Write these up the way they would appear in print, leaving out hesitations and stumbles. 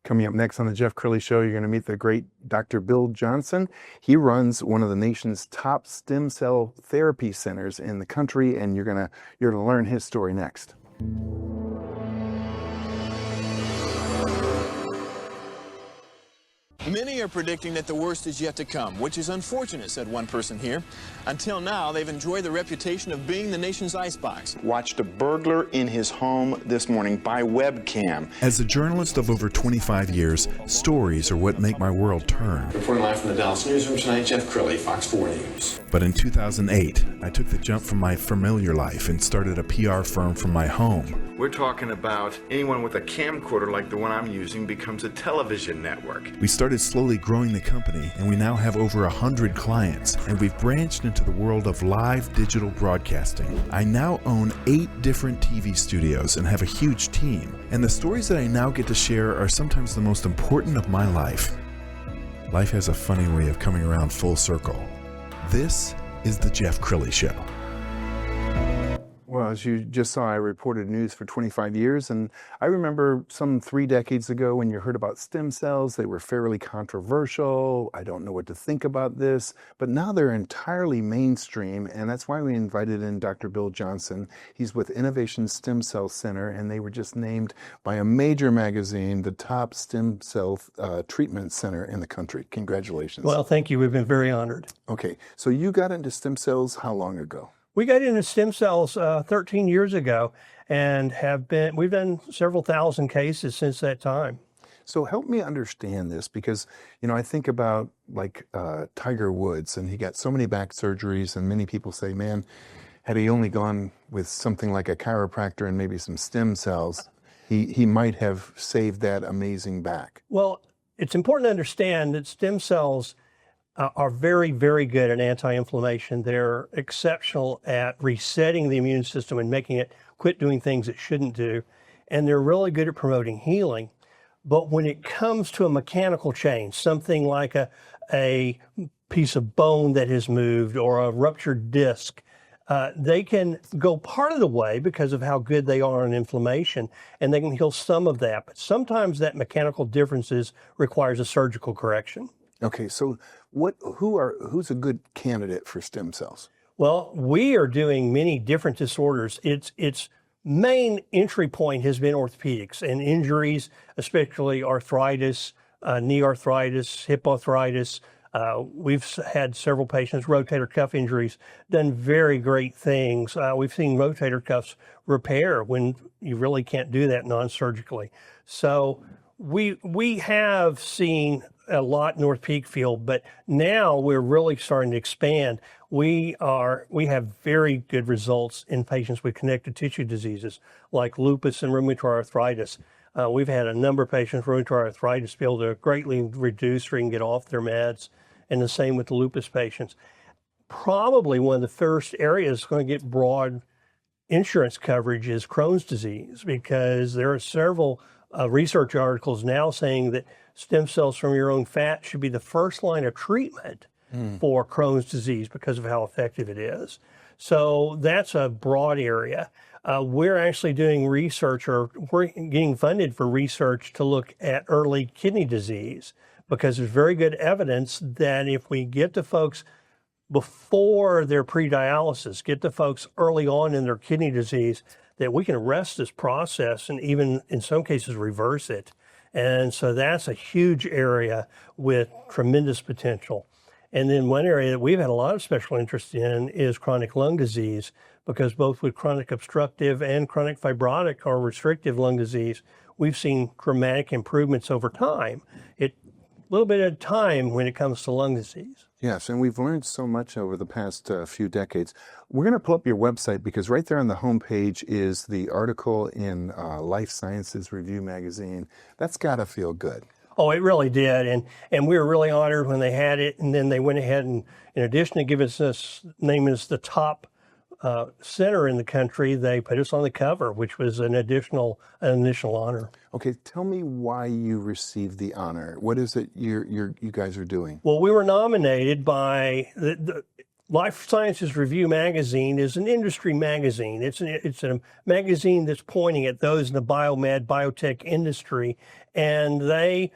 Coming up next on the Jeff Crilley Show, you're going to meet the great Dr. Bill Johnson. He runs one of the nation's top stem cell therapy centers in the country, and you're going to learn his story next. Many are predicting that the worst is yet to come, which is unfortunate, said one person here. Until now, they've enjoyed the reputation of being the nation's icebox. Watched a burglar in his home this morning by webcam. As a journalist of over 25 years, stories are what make my world turn. Reporting live from the Dallas newsroom tonight, Jeff Crilley, Fox 4 News. But in 2008, I took the jump from my familiar life and started a PR firm from my home. We're talking about anyone with a camcorder like the one I'm using becomes a television network. We started slowly growing the company, and we now have over 100 clients, and we've branched into the world of live digital broadcasting. I now own 8 different TV studios and have a huge team, and the stories that I now get to share are sometimes the most important of my life. Life has a funny way of coming around full circle. This is the Jeff Crilley Show. Well, as you just saw, I reported news for 25 years, and I remember some 3 decades ago when you heard about stem cells, they were fairly controversial. I don't know what to think about this, but now they're entirely mainstream, and that's why we invited in Dr. Bill Johnson. He's with Innovation Stem Cell Center, and they were just named by a major magazine the top stem cell treatment center in the country. Congratulations. Well, thank you. We've been very honored. Okay, so you got into stem cells how long ago? We got into stem cells 13 years ago and we've done several thousand cases since that time. So help me understand this, because, I think about like Tiger Woods, and he got so many back surgeries, and many people say, man, had he only gone with something like a chiropractor and maybe some stem cells, he might have saved that amazing back. Well, it's important to understand that stem cells are very, very good at anti-inflammation. They're exceptional at resetting the immune system and making it quit doing things it shouldn't do. And they're really good at promoting healing. But when it comes to a mechanical change, something like a piece of bone that has moved or a ruptured disc, they can go part of the way because of how good they are on inflammation, and they can heal some of that. But sometimes that mechanical differences requires a surgical correction. Okay, so who's a good candidate for stem cells? Well, we are doing many different disorders. Its main entry point has been orthopedics and injuries, especially arthritis, knee arthritis, hip arthritis. We've had several patients, rotator cuff injuries, done very great things. We've seen rotator cuffs repair when you really can't do that non-surgically. So we have seen a lot in the orthopedic field, but now we're really starting to expand. We have very good results in patients with connective tissue diseases like lupus and rheumatoid arthritis. We've had a number of patients with rheumatoid arthritis be able to greatly reduce or even get off their meds, and the same with the lupus patients. Probably one of the first areas going to get broad insurance coverage is Crohn's disease, because there are several research articles now saying that stem cells from your own fat should be the first line of treatment for Crohn's disease because of how effective it is. So that's a broad area. We're actually doing research, or we're getting funded for research to look at early kidney disease, because there's very good evidence that if we get to folks before their pre-dialysis, get to folks early on in their kidney disease, that we can arrest this process and even in some cases reverse it. And so that's a huge area with tremendous potential. And then one area that we've had a lot of special interest in is chronic lung disease, because both with chronic obstructive and chronic fibrotic or restrictive lung disease, we've seen dramatic improvements over time. A little bit at a time when it comes to lung disease. Yes, and we've learned so much over the past few decades. We're going to pull up your website, because right there on the homepage is the article in Life Sciences Review magazine. That's got to feel good. Oh, it really did, and we were really honored when they had it, and then they went ahead and, in addition to giving us this name as the top center in the country, they put us on the cover, which was an initial honor. Okay, tell me why you received the honor. What is it you guys are doing? Well, we were nominated by the Life Sciences Review magazine is an industry magazine. It's a magazine that's pointing at those in the biomed, biotech industry and they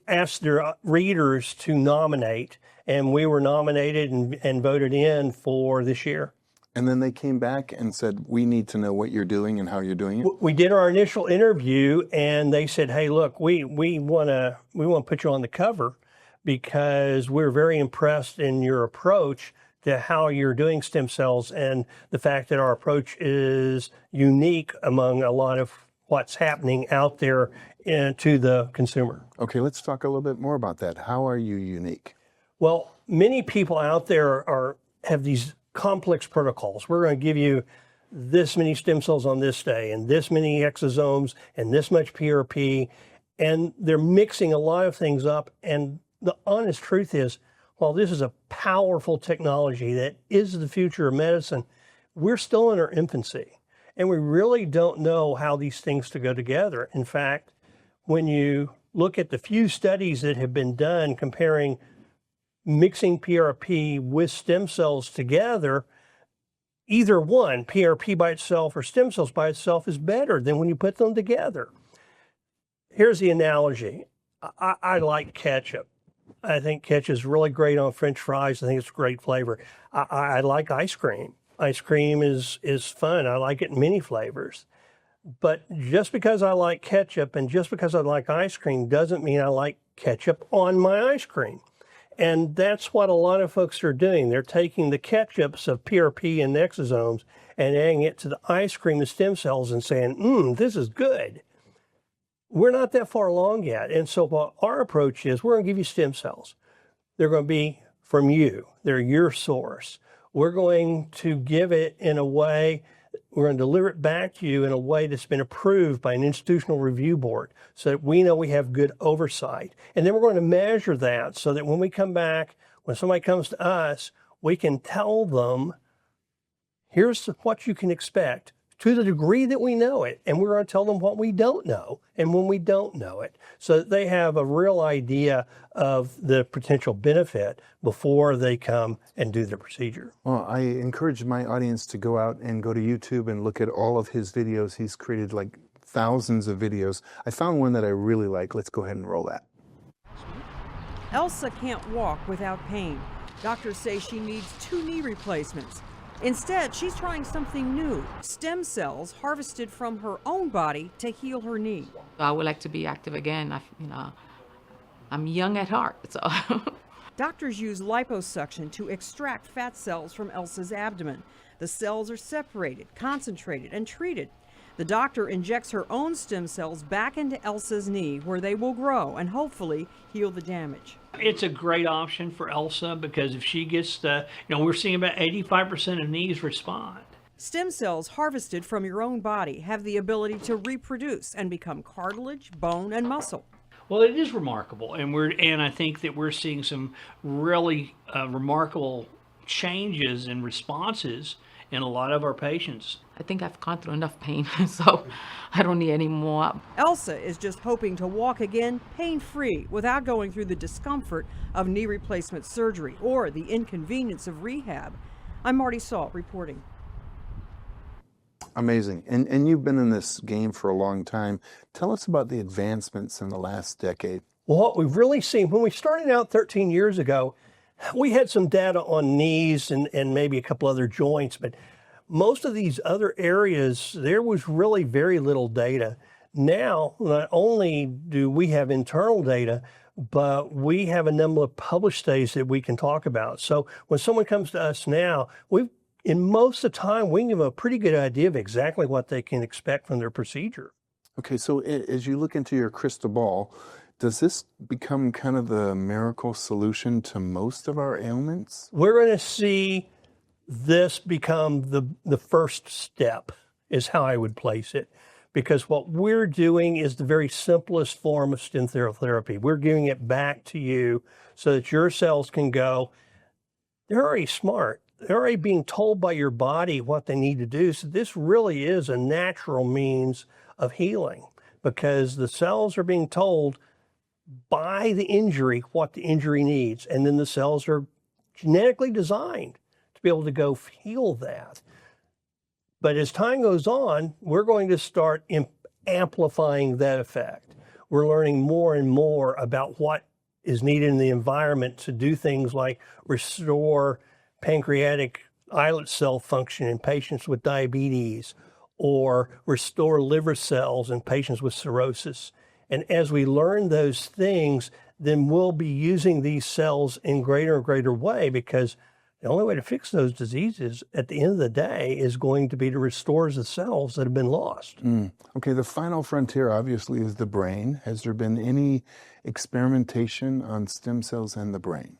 asked their readers to nominate, and we were nominated and voted in for this year. And then they came back and said, we need to know what you're doing and how you're doing it. We did our initial interview, and they said, hey, look, we want to put you on the cover because we're very impressed in your approach to how you're doing stem cells and the fact that our approach is unique among a lot of what's happening out there to the consumer. Okay, let's talk a little bit more about that. How are you unique? Well, many people out there have these complex protocols. We're going to give you this many stem cells on this day and this many exosomes and this much PRP, and they're mixing a lot of things up. And the honest truth is, while this is a powerful technology that is the future of medicine, we're still in our infancy, and we really don't know how these things to go together. In fact, when you look at the few studies that have been done comparing mixing PRP with stem cells together, either one, PRP by itself or stem cells by itself, is better than when you put them together. Here's the analogy. I like ketchup. I think ketchup is really great on French fries. I think it's a great flavor. I like ice cream. Ice cream is fun. I like it in many flavors. But just because I like ketchup and just because I like ice cream doesn't mean I like ketchup on my ice cream. And that's what a lot of folks are doing. They're taking the ketchups of PRP and exosomes and adding it to the ice cream and stem cells and saying, this is good. We're not that far along yet. And so what our approach is, we're going to give you stem cells. They're going to be from you. They're your source. We're going to give it in a way, we're going to deliver it back to you in a way that's been approved by an institutional review board so that we know we have good oversight. And then we're going to measure that so that when we come back, when somebody comes to us, we can tell them, here's what you can expect to the degree that we know it. And we're going to tell them what we don't know and when we don't know it, so that they have a real idea of the potential benefit before they come and do the procedure. Well, I encourage my audience to go out and go to YouTube and look at all of his videos. He's created like thousands of videos. I found one that I really like. Let's go ahead and roll that. Elsa can't walk without pain. Doctors say she needs 2 knee replacements. Instead, she's trying something new, stem cells harvested from her own body to heal her knee. I would like to be active again. I'm young at heart, so. Doctors use liposuction to extract fat cells from Elsa's abdomen. The cells are separated, concentrated, and treated. The doctor injects her own stem cells back into Elsa's knee, where they will grow and hopefully heal the damage. It's a great option for Elsa because if she gets we're seeing about 85% of knees respond. Stem cells harvested from your own body have the ability to reproduce and become cartilage, bone, and muscle. Well, it is remarkable, and I think that we're seeing some really remarkable changes and responses in a lot of our patients. I think I've gone through enough pain, so I don't need any more. Elsa is just hoping to walk again pain-free without going through the discomfort of knee replacement surgery or the inconvenience of rehab. I'm Marty Salt reporting. Amazing. And you've been in this game for a long time. Tell us about the advancements in the last decade. Well, what we've really seen, when we started out 13 years ago, we had some data on knees and maybe a couple other joints, but most of these other areas, there was really very little data. Now, not only do we have internal data, but we have a number of published studies that we can talk about. So when someone comes to us now, in most of the time, we can give them a pretty good idea of exactly what they can expect from their procedure. Okay, so as you look into your crystal ball, does this become kind of the miracle solution to most of our ailments? We're going to see this become the first step, is how I would place it. Because what we're doing is the very simplest form of stem cell therapy. We're giving it back to you so that your cells can go, they're already smart. They're already being told by your body what they need to do. So this really is a natural means of healing, because the cells are being told by the injury what the injury needs. And then the cells are genetically designed to be able to go heal that. But as time goes on, we're going to start amplifying that effect. we're learning more and more about what is needed in the environment to do things like restore pancreatic islet cell function in patients with diabetes, or restore liver cells in patients with cirrhosis. And as we learn those things, then we'll be using these cells in greater and greater way, because the only way to fix those diseases at the end of the day is going to be to restore the cells that have been lost. Okay, the final frontier obviously is the brain. Has there been any experimentation on stem cells and the brain?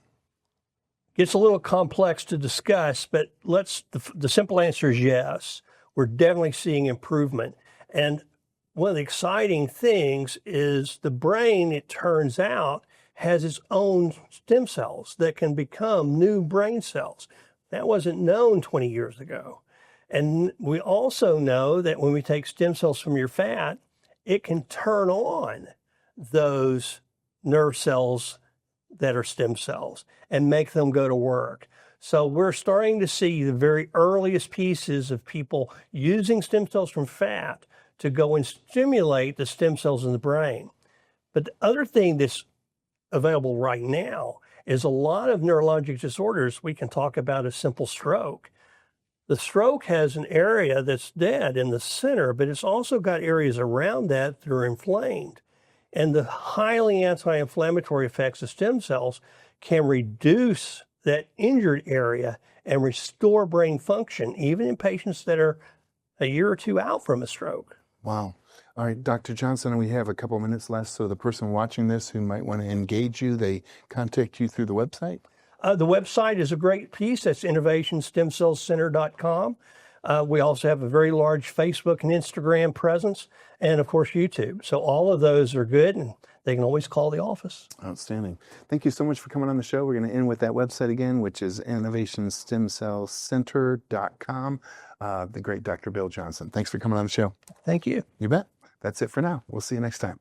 Gets a little complex to discuss, but the simple answer is yes. We're definitely seeing improvement. And one of the exciting things is the brain, it turns out, has its own stem cells that can become new brain cells. That wasn't known 20 years ago. And we also know that when we take stem cells from your fat, it can turn on those nerve cells that are stem cells and make them go to work. So we're starting to see the very earliest pieces of people using stem cells from fat to go and stimulate the stem cells in the brain. But the other thing that's available right now is a lot of neurologic disorders we can talk about as simple stroke. The stroke has an area that's dead in the center, but it's also got areas around that that are inflamed. And the highly anti-inflammatory effects of stem cells can reduce that injured area and restore brain function, even in patients that are a year or two out from a stroke. Wow. All right, Dr. Johnson, we have a couple minutes left, so the person watching this who might want to engage you, they contact you through the website? The website is a great piece. That's innovationstemcellcenter.com. We also have a very large Facebook and Instagram presence, and of course YouTube. So all of those are good, and they can always call the office. Outstanding. Thank you so much for coming on the show. We're going to end with that website again, which is innovationstemcellcenter.com. The great Dr. Bill Johnson. Thanks for coming on the show. Thank you. You bet. That's it for now. We'll see you next time.